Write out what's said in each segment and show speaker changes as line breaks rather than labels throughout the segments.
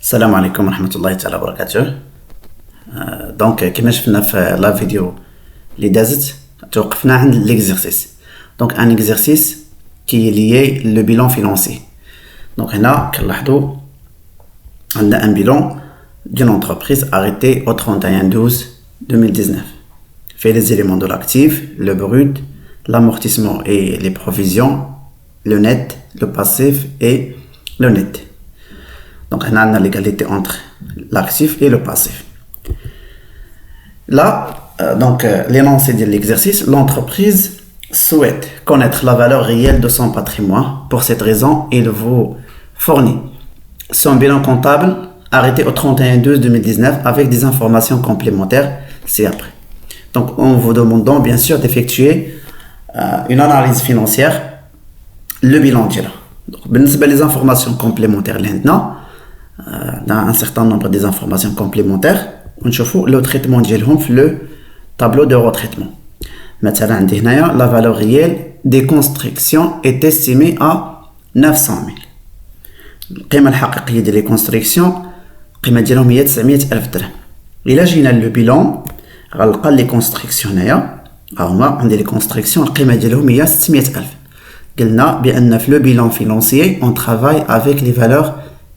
السلام عليكم ورحمة الله تعالى وبركاته. دونك كما شفنا في لا فيديو اللي دازت توقفنا عند ليكزيرسيس. دونك ان اكزيرسيس كي ليي لو بيلون فينانسي. دونك هنا كنلاحظوا عندنا ان بيلون d'une entreprise arrêtée au 31/12/2019. Fait les éléments de l'actif, le brut, l'amortissement et les provisions, le net, le passif et le net. Donc on a l'égalité entre l'actif et le passif. Là, l'énoncé de l'exercice, l'entreprise souhaite connaître la valeur réelle de son patrimoine. Pour cette raison, il vous fournit son bilan comptable arrêté au 31/12/2019 avec des informations complémentaires ci-après. Donc, en vous demandant bien sûr d'effectuer une analyse financière, le bilan d'IRA. Donc, les informations complémentaires maintenant, dans un certain nombre des informations complémentaires, on voit le traitement d'IRA le tableau de retraitement. Maintenant, la valeur réelle des constructions est estimée à 900 000. القيمة الحقيقية ديال لي كونستركسيون القيمة ديالهم هي 900,000 درهم. إلا جينا لو بيلون غنلقى لي كونستركسيون هنايا هما عندي لي كونستركسيون القيمة ديالهم هي 600,000. قلنا بأن في لو بيلون فينانسيي on travaille avec les valeurs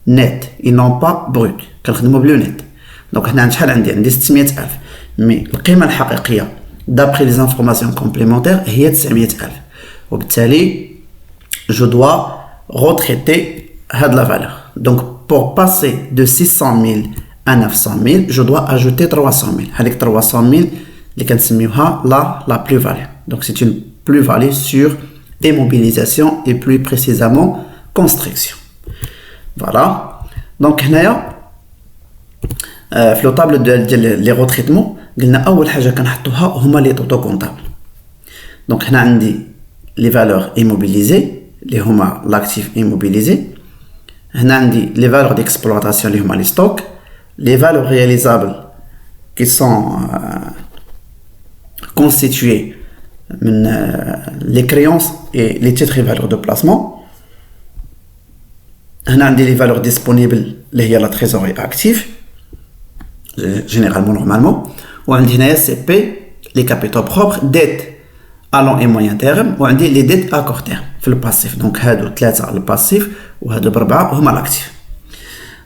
nettes et non pas brutes. كنخدموا بلو نت. دونك هنا شحال عندي 600,000 مي القيمة الحقيقية d'après les informations complémentaires هي 900,000 وبالتالي je dois retraiter la valeur. Donc, pour passer de 600 000 à 900 000, je dois ajouter 300 000. Avec 300 000, la plus-value. Donc, c'est une plus-value sur immobilisation et plus précisément construction. Voilà. Donc, là, في le table de les retraitements, قلنا أول حاجة كنحطوها هما les totaux comptables. Donc, هنا عندي les valeurs immobilisées, اللي هما l'actif immobilisé. هنا عندي les valeurs d'exploitation اللي هما les stocks, les valeurs réalisables qui sont constituées من les créances et les titres et valeurs de placement. هنا عندي les valeurs disponibles اللي هي la trésorerie active généralement normalement. وعندي هنايا CP les capitaux propres, dettes à long et moyen terme وعندي les dettes à court terme في الباسيف. دونك هادو ثلاثه الباسيف وهادو بربعه هما الاكتيف.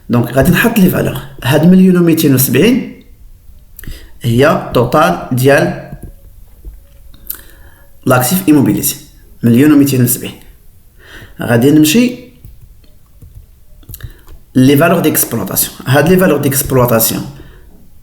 دونك غادي نحط لي فالور. هاد 1,270,000 هي توتال ديال لاكتيف ايموبيليزي 1,270,000. غادي نمشي لي فالور ديكسبلوطاسيون. هاد لي فالور ديكسبلوطاسيون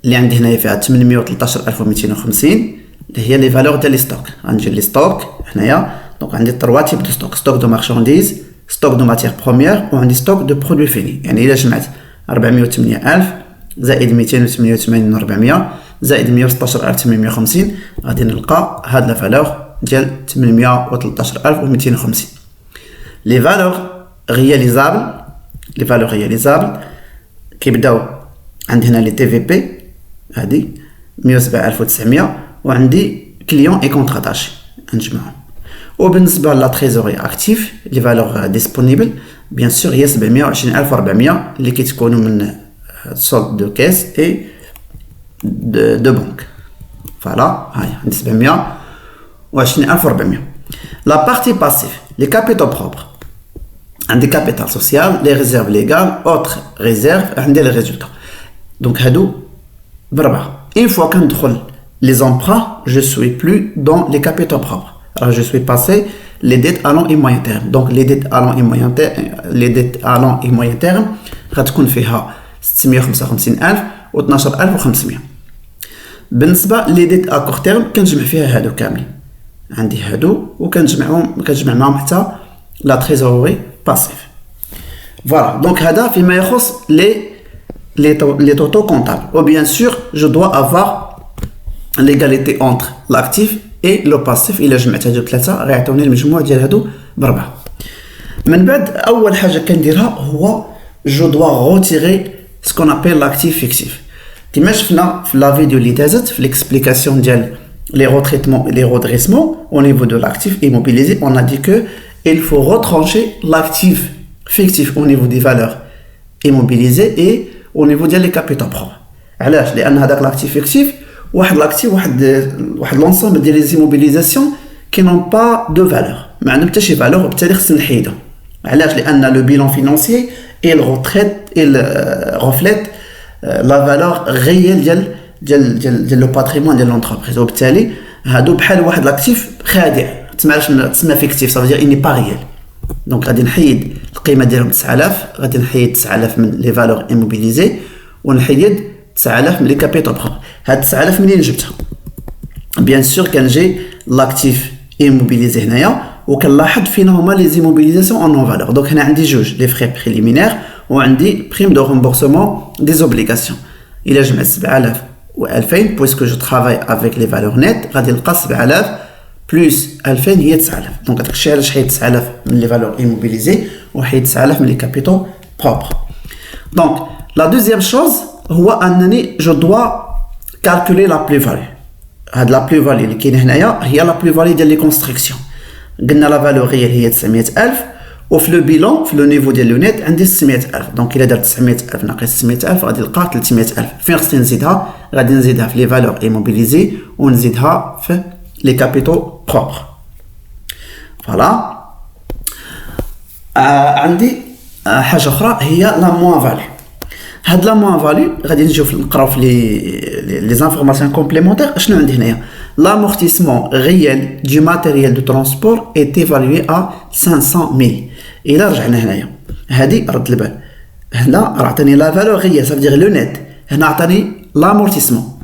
اللي عندي هنايا فيها 813,250 اللي هي لي فالور ديال لي ستوك. غنجي لي ستوك هنايا. دونك عندي 3 تيب دو ستوك: ستوك دو مارشانديز، ستوك دو ماتيير بروميير وعندي ستوك دو برودوي فيني. يعني الا جمعت 408,000 زائد 288,400 زائد 116,850 غادي نلقى هاد لا فالور ديال 813,250. لي فالور رياليزابل كيبداو عندي هنا لي تي في بي هادي 107,900 وعندي كليون اي كونتراتاش نجمعهم. وبالنسبه لا تريزوري اكتيف لي فالور ديسپونيبل بيان سور هي 720,400 اللي كيتكونوا من سولد دو كيس اي دو بنك. فوالا هاي عندي 720,400. لا بارتي باسيف لي كابيتال بروبر عندي كابيتال سوسيال لي ريزيرف ليغال اوتر ريزيرف عندي لي ريزولتا. دونك هادو بربعه. une fois كندخل les emprunts je suis plus dans les capitaux propres. Alors, je suis passé les dettes à long et moyen terme. Donc, les dettes à long et moyen terme, غتكون فيها 655,000 و 12,500. بالنسبة les dettes à court terme كنجمع فيها هادو كاملين. عندي هادو كنجمع معاهم حتى la trésorerie passive. Voilà. Donc, هذا فيما يخص les totaux comptables. Ou bien sûr, je dois avoir l'égalité entre l'actif et le passif. إلا جمعت هادو ثلاثة غيعطوني المجموع ديال هادو بربعة. من بعد أول حاجة كنديرها هو je dois retirer ce qu'on appelle l'actif fictif. كما شفنا في لا فيديو اللي دازت في l'explication ديال les retraitements et les redressements au niveau de l'actif immobilisé, on a dit que il faut retrancher l'actif fictif au niveau des valeurs immobilisés et au niveau des capitaux propres. علاش؟ لأن هذاك l'actif fictif واحد l'actif واحد l'ensemble ديال les immobilisations qui n'ont pas de valeur. ما عندهم حتى شي valeur وبالتالي خصنا نحيدهم. علاش؟ لأن le bilan financier il reflète la valeur réelle ديال le patrimoine ديال l'entreprise وبالتالي هادو بحال واحد لاكتيف خادع تسمى فيكتيف ça veut dire il n'est pas réel. دونك غادي نحيد القيمه ديالهم 9000 غادي نحيد 9000 من لي فالور ايموبيليزي ونحيد 9000 من لي كابيتال بروبر. هاد 9000 منين جبتها؟ بيان سور كنجي لاكتيف ايموبيليزي هنايا وكنلاحظ فين هما لي زيموبيليزاسيون اون نون فالور. دونك هنا عندي جوج لي فري بريليمينير وعندي بريم دو رومبورسمون دي زوبليغاسيون. الى جمعت 7000 و2000 puisque je travaille avec les valeurs nettes غادي نلقى 7000 بلس 2000 هي 9000. دونك هذاك الشيء علاش حيد 9000 من لي فالور ايموبيليزي وحيد 9000 من لي كابيتال بروبر. دونك لا دوزيام شوز هو انني جو دوا كالكولي لا بلو فاليو. هاد لا بلو فاليو اللي كاينه هنايا هي لا بلو فاليو ديال لي كونستركسيون. قلنا لا فالور ريال هي 900000 وفي لو بيلون في لو نيفو ديال لو نيت عندي 600000. دونك الا درت 900000 ناقص 600000 غادي نلقى 300000. فين خصني نزيدها؟ غادي نزيدها في لي فالور ايموبيليزي ونزيدها في لي كابيتال بروبر. فوالا عندي حاجه اخرى هي لا موان فاليو. هاد لا موان فاليو غادي نجيو نقراو في لي زانفورماسيون كومبليمونتير. شنو عندي هنايا؟ l'amortissement réel du matériel de transport est évalué à 500 000. إلا رجعنا هنايا هادي رد البال هنا راه عطاني لا فالور ريال ça veut dire لو نيت. هنا عطاني لامورتيسمون.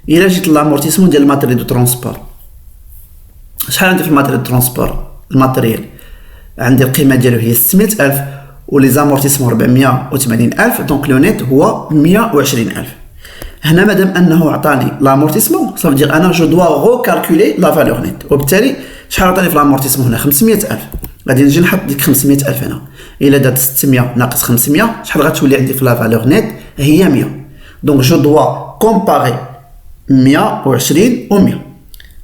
إلا جيت لامورتيسمون ديال الماتيريال دو ترونسبور شحال عندي في الماتيريال دو ترونسبور؟ الماتيريال عندي القيمه ديالو هي 600000 ولي زامورتيسمون 480000 دونك لو نيت هو 120000. هنا مادام انه عطاني لامورتيسمون ça veut dire انا جو دوا ريكالكولي لا فالور نيت وبالتالي شحال عطاني في لامورتيسمون هنا 500000. غادي نجي نحط ديك 500000 هنا. الا درت 600 ناقص 500 شحال غتولي عندي في لا فالور نيت؟ هي 100. دونك جو دوا كومباري 120 و 100.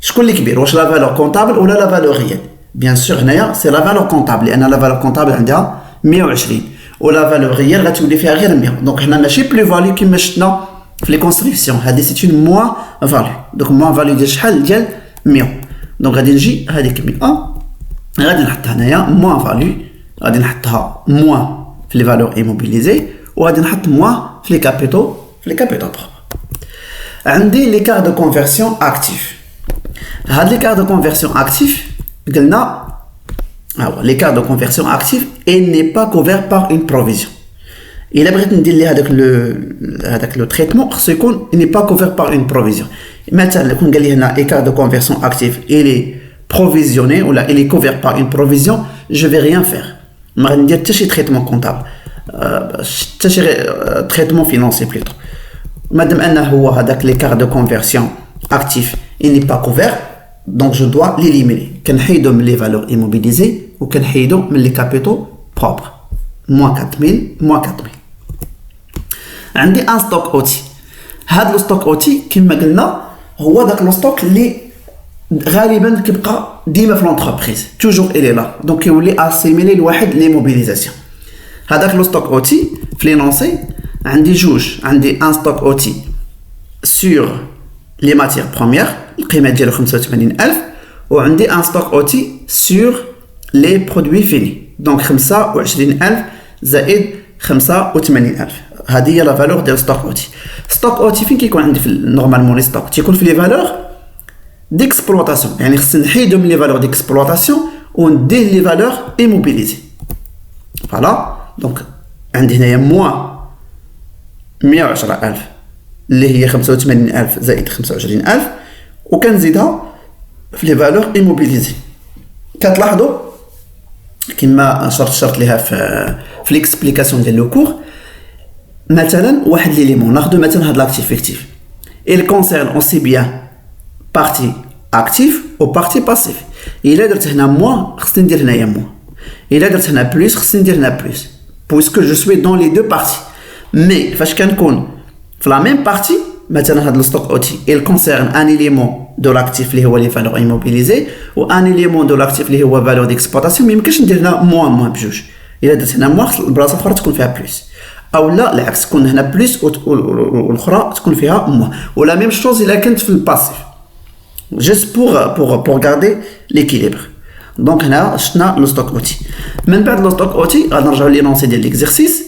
شكون اللي كبير؟ واش لا فالور كونطابل ولا لا فالور ريال؟ بيان سور هنايا سي لا فالور كونطابل لان لا فالور كونطابل عندها 120 ولا فالور ريال غتولي فيها غير 100. دونك هنا ماشي بلو فاليو كيما شفنا في لي كونستركسيون. هذه سي اون موان فاليو. دونك موان فاليو ديال شحال؟ ديال 100. دونك غادي نجي هذيك 100 غادي نحطها هنايا موان فاليو غادي نحطها موان في لي فالور ايموبيليزي وغادي نحط موان في لي كابيتال بروبر. عندي لي كار دو كونفيرسيون اكتيف. هاد لي كار دو كونفيرسيون اكتيف قلنا هو لي كار دو كونفيرسيون اكتيف اي ني با كوفير بار اون بروفيزيون. الا بغيت ندير لي هذاك لو تريتمون خصو يكون ني با كوفير بار اون بروفيزيون. مثلا كون قال لي هنا لي كار دو كونفيرسيون اكتيف الي بروفيزيوني ولا الي كوفير بار اون بروفيزيون جو في ريان فير. ما غادي ندير حتى شي تريتمون كونطابل حتى شي تريتمون فينانسي بليتو. مادام انه هو هذاك لي كار دو كونفيرسيون اكتيف il n'est pas couvert donc je dois l'éliminer. كنحيدو من لي فالور ايموبيليزي وكنحيدو من لي كابيتال بروبر moins 4000 moins 4000. عندي ان ستوك اوتي. هذا لو ستوك اوتي كما قلنا هو داك لو ستوك اللي غالبا كيبقى ديما في لونتربريز توجور الي لا دونك كيولي اسيميلي لواحد لي موبيليزاسيون. هذاك لو ستوك اوتي في لينونسي عندي جوج. عندي ان ستوك اوتي سور لي ماتير بروميير القيمه ديالو 85000 وعندي ان ستوك اوتي سور لي برودوي فيني دونك 25000 زائد 85000. هذه هي لا فالور ديال ستوك اوتي. ستوك اوتي فين كيكون عندي في نورمالمون لي ستوك تيكون في لي فالور ديكسبلوطاسيون يعني خصني نحيدو من لي فالور ديكسبلوطاسيون ونديه لي فالور ايموبيليزي. فوالا دونك عندي هنايا موان 110000 اللي هي 85000 زائد 25000 وكنزيدها في لي فالور ايموبيليزي. كتلاحظوا كما شرط ليها في ليكسبليكاسيون ديال لو كور. مثلا واحد ليليمون ناخذ مثلا هاد لاكتيف فيكتيف il concerne aussi bien partie active ou partie passive. الا درت هنا موان خصني ندير هنايا موان. الا درت هنا بلس خصني ندير هنا بلس puisque je suis dans les deux parties. mais فاش كنكون في لا ميم بارتي مثلا هاد الستوك اوتي il concerne un élément de l'actif اللي هو لي فالور ايموبيليزي و ان élément de l'actif اللي هو فالور ديكسبلوطاسيون. ما يمكنش ندير هنا موان بجوج. الا درت هنا موان البلاصه الاخرى تكون فيها بلس او لا العكس تكون هنا بلس والاخرى تكون فيها موان. ولا ميم شوز الا كنت في الباسيف جست بور غاردي ليكيليبر. دونك هنا شفنا لو ستوك اوتي. من بعد لو ستوك اوتي غادي نرجعوا لينونسي ديال ليكزيرسيس.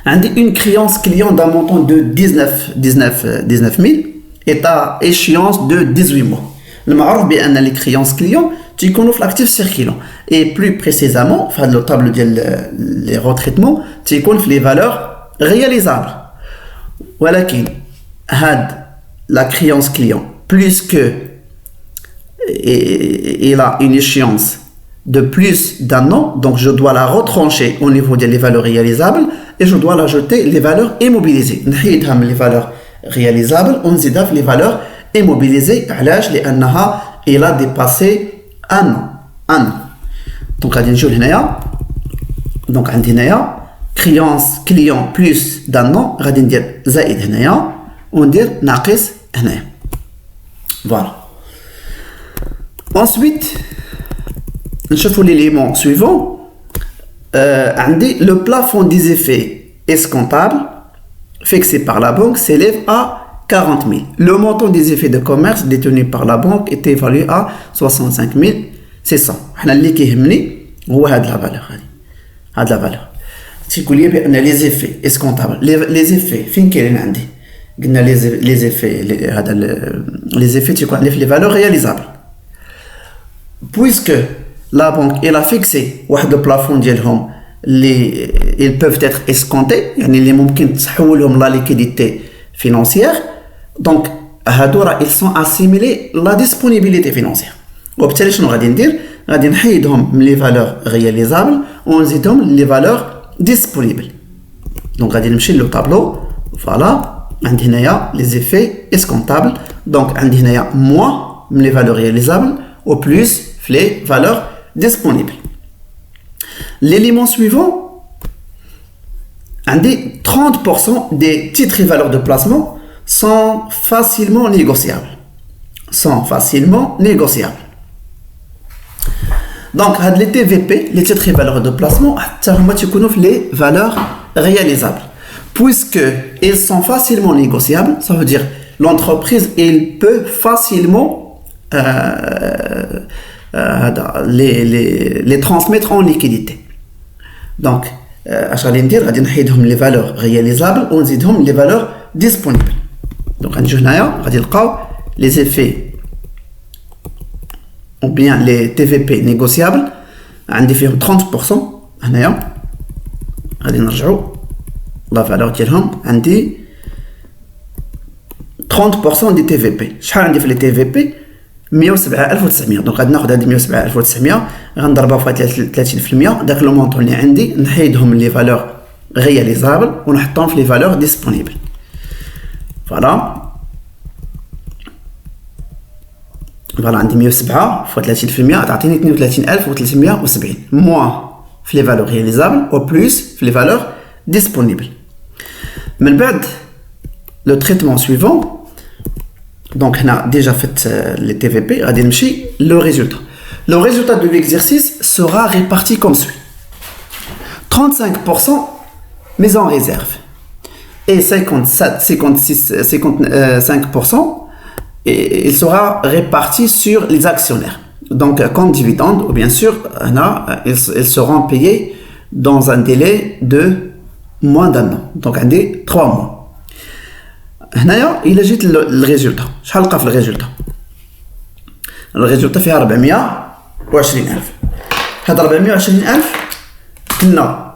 عندي اون كريونس كليون دان مونطون دو 19000 et à échéance de 18 mois. المعروف بان لي كريونس كليون تيكونوا في الاكتيف سيركيلون اي بلو بريسيزامون في هاد لو طابلو ديال لي روتريتمون تيكون في لي فالور رياليزابل. ولكن هاد لا كريونس كليون بلوس كو il a une échéance de plus d'un an, donc je dois la retrancher au niveau des valeurs réalisables et je dois l'ajouter les valeurs immobilisées. نحيدها من les valeurs réalisables ونزيدها في les valeurs immobilisées. علاش؟ لأنها il a dépassé un an. donc غادي نجيو لهنايا. donc عندي هنايا créance client plus d'un an غادي ندير زائد هنايا وندير ناقص هنايا. voilà. ensuite نشوفوا l'élément suivant. عندي le plafond des effets escomptables fixé par la banque s'élève à 40 000. Le montant des effets de commerce détenus par la banque est évalué à 65 600. حنا اللي كيهمني هو هاد لا فالور هاد لا فالور. تيقول لي بان لي زيفي اسكونطابل لي زيفي فين كاينين عندي؟ قلنا لي زيفي هذا لي زيفي تيكون عندي في لي فالور رياليزابل. puisque la banque elle a fixé واحد لو بلافون ديالهم اللي ils peuvent être escomptés يعني اللي ممكن تحولهم لا ليكيديتي financière. donc هادو راه ils sont assimilés la disponibilité financière. وبالتالي شنو غادي ندير؟ غادي نحيدهم من لي فالور رياليزابل ونزيدهم لي فالور ديسپونيبل. دونك غادي نمشي لو طابلو. فوالا عندي هنايا لي زيفي اسكونطابل. دونك عندي هنايا موا من لي فالور رياليزابل au plus les valeurs disponibles. L'élément suivant, عندي 30% des titres et valeurs de placement sont facilement négociables. Donc, les TVP, les titres et valeurs de placement, les valeurs réalisables. Puisqu'ils sont facilement négociables, ça veut dire l'entreprise elle peut facilement les transmettre en liquidité. Donc اش غادي ندير؟ غادي نحيدهم لي فالور رياليزابل ونزيدهم لي فالور ديسپونيبل. دونك غنجيو هنايا غادي نلقاو لي زيفي ou bien les TVP négociables عندي فيهم 30%. هنايا غادي نرجعوا لا فالور ديالهم عندي 30% دي TVP. شحال عندي في لي TVP؟ 107,900. دونك غادي ناخذ هاد 107,900 غنضربها في 30%. داك لو مونطون اللي عندي نحيدهم من لي فالور رياليزابل ونحطهم في لي فالور ديسپونيبل. فوالا عندي 107 في 30% تعطيني 32,370 موان في لي فالور رياليزابل او بلس في لي فالور ديسپونيبل. من بعد لو تريتمون سويفون. Donc, on a déjà fait les TVP. Le résultat de l'exercice sera réparti comme suit. 35% mis en réserve et 55% il sera réparti sur les actionnaires. Donc, comme dividende, ou bien sûr, ils seront payés dans un délai de moins d'un an. Donc, on dit 3 mois. هنايا الى جيت للريزولتا شحال لقى في الريزولتا فيها 420,000. هاد 420,000 قلنا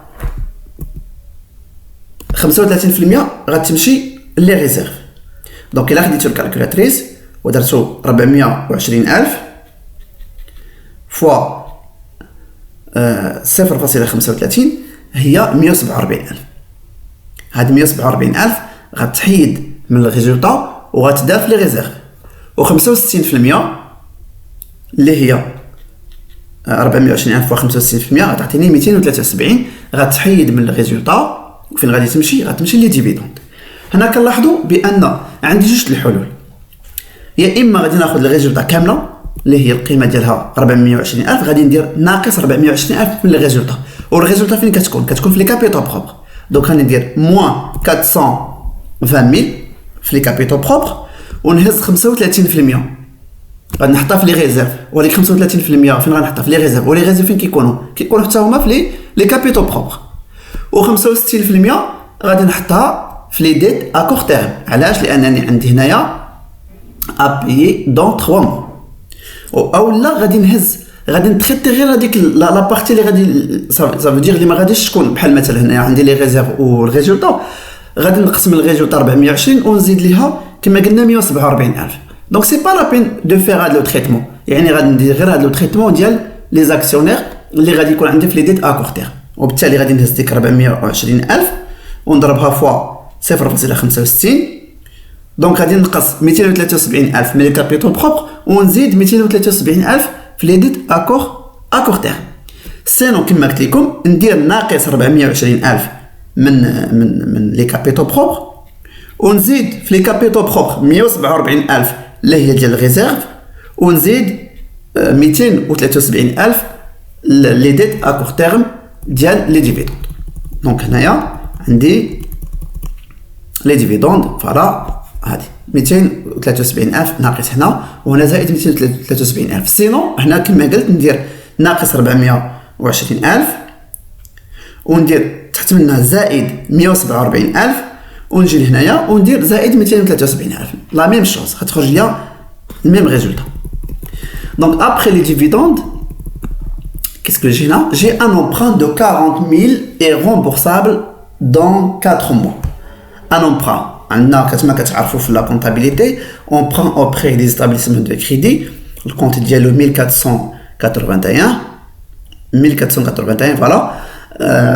35% غتمشي لي ريزيرف. دونك الا خديتو الكالكولاتريس ودرتو 420,000 فوا 0.35 هي 147,000. هاد 147,000 غتحيد من الريزولتا وغتدار في لي ريزيرف. و65% اللي هي 24,000 و 65% غتعطيني 273 غتحيد من الريزولتا. وفين غادي تمشي؟ غتمشي لي ديفيدوند. هنا كنلاحظوا بان عندي جوج الحلول. يا اما غادي ناخذ الريزولتا كامله اللي هي القيمه ديالها 420,000 غادي ندير ناقص 420,000 من الريزولتا. والريزولتا فين كتكون في لي كابيتال بروبر. دونك راني ندير موان 420000 في لي كابيتو بروبر ونهز 35% غادي نحطها في لي ريزيرف. وليك 35% فين غنحطها؟ في لي ريزيرف. ولي ريزيرف فين كيكونوا حتى هما في لي كابيتو بروبر. و65% غادي نحطها في لي ديت ا كور تيرم. علاش؟ لانني عندي هنايا ابيي دون 3 موا. او لا غادي نتريتي غير هذيك لا بارتي اللي غادي صافي دير اللي ما غاديش تكون بحال مثلا هنايا عندي لي ريزيرف والريزولطا غادي نقسم الريزولطا 420 ونزيد ليها كما قلنا 147000. دونك سي با لا بين دو فير هاد لو تريتمون. يعني غادي ندير غير هاد لو تريتمون ديال لي زاكسيونير اللي غادي يكون عندي في لي ديت ا كور تيرم. وبالتالي غادي نهز ديك 420000 ونضربها فوا 0.65. دونك غادي نقص 273000 من لي كابيتال بروبر ونزيد 273000 في لي ديت ا كور تيرم. سينو كما قلت لكم ندير ناقص 420000 من لي كابيتال بروبر ونزيد في لي كابيتال بروبر 147000 اللي هي ديال الريزيرف ونزيد 273000 لي ديت ا كور تيرم ديال لي ديفيدوند. دونك هنايا عندي لي ديفيدوند فوالا هادي 273000 ناقص هنا وهنا زائد 273000. سينو هنا كما قلت ندير ناقص 420000 وندير تحت منها زائد 147000 ونجي لهنايا وندير زائد 273000. لا ميم شوز غتخرج ليا الميم ريزولطا. دونك ابري لي ديفيدوند qu'est-ce que j'ai là? J'ai un emprunt de 40 000 et remboursable dans 4 mois. Un emprunt, كما كتعرفوا في لا comptabilité, on prend auprès des établissements de crédit, le compte ديالو 1481 voilà.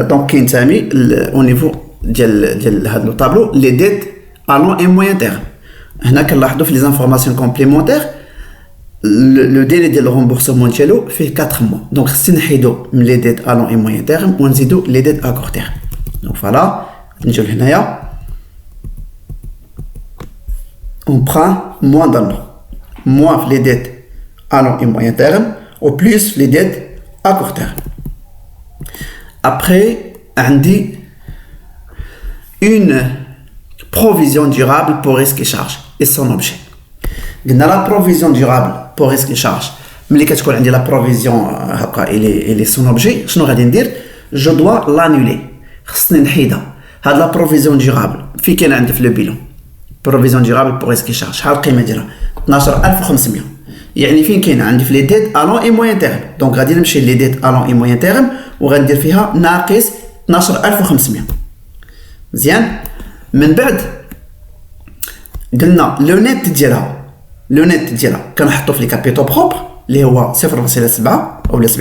Donc كينتمي au niveau ديال هذا لو طابلو les dettes à long et moyen terme. هنا كنلاحظوا في les informations complémentaires le délai de remboursement ديالو فيه 4 mois. Donc خصني نحيدو من les dettes à long et moyen terme ونزيدو les dettes à court terme. Donc voilà, نجيو لهنايا on prend moins d'un an, moins les dettes à long et moyen terme ou plus les dettes à court terme. Après عندي une provision durable pour risque et charge et son objet. قلنا la provision durable pour risque et charge ملي كتكون عندي la provision هكا et son objet شنو غادي ندير؟ je dois l'annuler. خصني نحيدها. هاد la provision durable في كاين عندي في لو بيلون provision durable pour risque et charge شحال القيمه ديالها؟ 12500. يعني فين كاين عندي في لي ديت à long et moyen terme. دونك غادي نمشي لي ديت à long et moyen terme وغندير فيها ناقص 12500. مزيان. من بعد قلنا لو نيت ديالها كنحطو في لي كابيتو بروبر اللي هو 0.7 اولا 70%.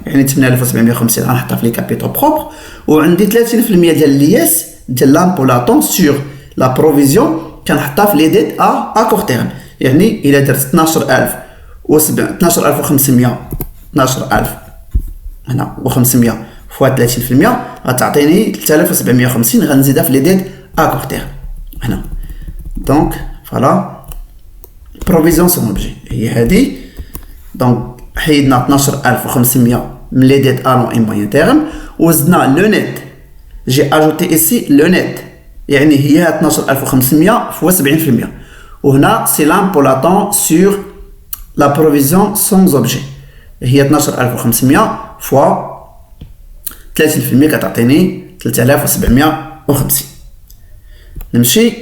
يعني 8750 غنحطها في لي كابيتو بروبر وعندي 30% ديال لياس ديال لامبو لاتون سور لا بروفيزيون كنحطها في لي ديت ا كور تيرم. يعني الا درت 12500 هنا و500 فوا 30% غتعطيني 3750 غنزيدها في لي ديت ا كور تيرم هنا. دونك فوالا بروفيزيون سون اوبجي هي هادي. دونك حيدنا 12500 من لي ديت ا لون اي موين تيرم وزدنا لو نيت. جي اجوتي اسي لو نيت يعني هي 12500 فوا 70%. وهنا سي لامبو لاتون سور لا بروفيزيون سون اوبجي هي 12500 فوا 30% كتعطيني 3750. نمشي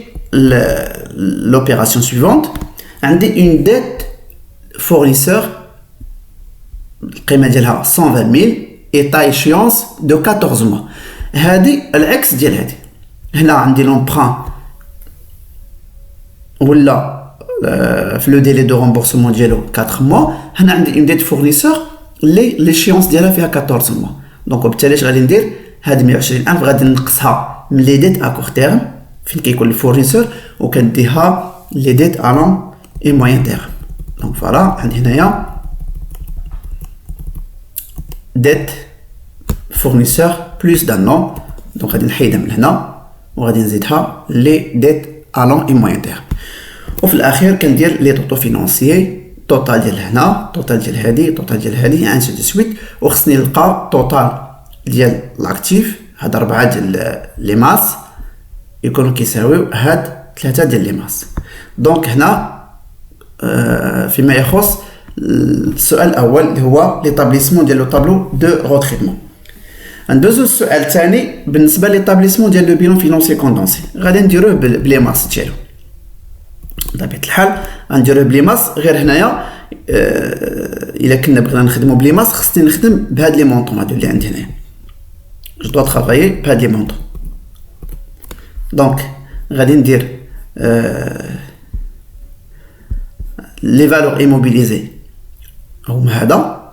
l'opération suivante. عندي une dette fournisseur القيمة ديالها 120000 et à échéance de 14 mois. هذه العكس ديال هذه. هنا عندي l'emprunt ولا في لو ديلي دو رامبورسمون ديالو 4 mois. هنا عندي une dette fournisseur اللي l'échéance ديالها فيها 14 mois. دونك وبالتالي اش غادي ندير؟ هاد 120000 غادي نقصها من لي ديت ا كور تيرم فين كيكون الفورنيسور وكنديها لي ديت ا لون اي موين تيرم. دونك فوالا عندي هنايا ديت فورنيسور بلوس دان نون. دونك غادي نحيدها من هنا وغادي نزيدها لي ديت ا لون اي موين تيرم. وفي الاخير كندير لي طوطو فينونسيي توتال ديال هنا توتال ديال هادي توتال ديال هادي انسي دو سويت. وخصني نلقى توتال ديال لاكتيف هاد 4 ديال لي ماس يكونوا كيساويو هاد 3 ديال لي ماس. دونك هنا فيما يخص السؤال الاول اللي هو ليطابليسمون ديال لو طابلو دو روتريتمون. ندوزو السؤال الثاني بالنسبه ليطابليسمون ديال لو بيلون فينونسي كوندونسي، غادي نديروه بلي ماس ديالو بطبيعه الحال. غنديروه بلي ماس، غير هنايا الا كنا بغينا نخدمو بلي ماس خصني نخدم بهاد لي مونطون هادو اللي عندي هنايا. جو دو طرافايي بهاد لي مونطون. دونك غادي ندير لي فالور ايموبيليزي هما هذا،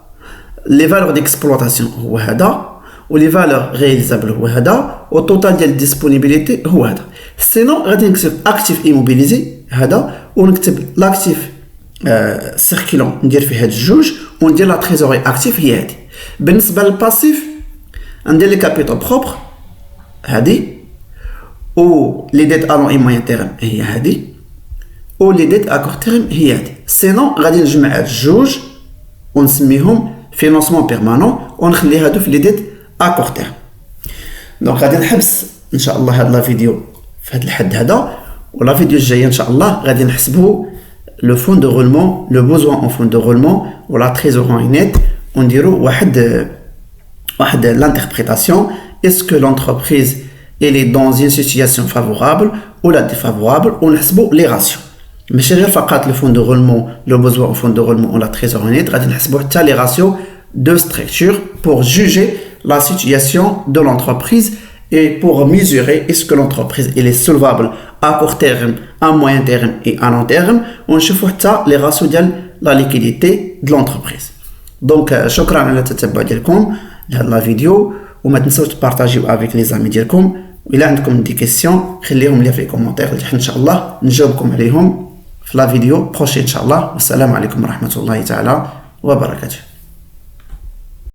لي فالور ديكسبلوطاسيون هو هذا، و لي فالور رياليزابل هو هذا، و التوتال ديال الديسپونيبيليتي هو هذا. سينو غادي نكتب اكتيف ايموبيليزي هذا، ونكتب لاكتيف سيركيلون ندير فيه هاد الجوج، وندير لا تريزوري اكتيف هي هادي. بالنسبه للباسيف ندير لي كابيتال بروبر هادي، و لي ديت الون اي موين تيرم هي هادي، و لي ديت ا كور تيرم هي هادي. سينو غادي نجمع هاد الجوج ونسميهم فينونسمون بيرمانون، ونخلي هادو في لي ديت ا كور تيرم. دونك غادي نحبس ان شاء الله هاد لا فيديو في هاد الحد هذا، ولا فيديو الجايه ان شاء الله غادي نحسبوا لو فون دو رولمون، لو بوزوان اون فون دو رولمون ولا تريزوري نيت، ونديروا واحد l'interprétation. Est-ce que l'entreprise elle est dans une situation favorable ou la défavorable, ونحسبوا لي راسيو. ماشي غير فقط لو فون دو رولمون، لو بوزوان اون فون دو رولمون ولا تريزوري نيت، غادي نحسبوا حتى لي راسيو de structure pour juger la situation de l'entreprise et pour mesurer est-ce que l'entreprise elle est solvable à court terme, à moyen terme et à long terme. ونشوفوا حتى les ratios ديال la liquidité de l'entreprise. دونك شكرا على التتبع ديالكم لهاد لا فيديو، وما تنسوش تبارطاجيو افيك لي زامي ديالكم، وإلا عندكم دي كيسيون خليهم لي في كومونتير اللي ان شاء الله نجاوبكم عليهم في لا فيديو بروشين ان شاء الله. والسلام عليكم ورحمه الله تعالى وبركاته.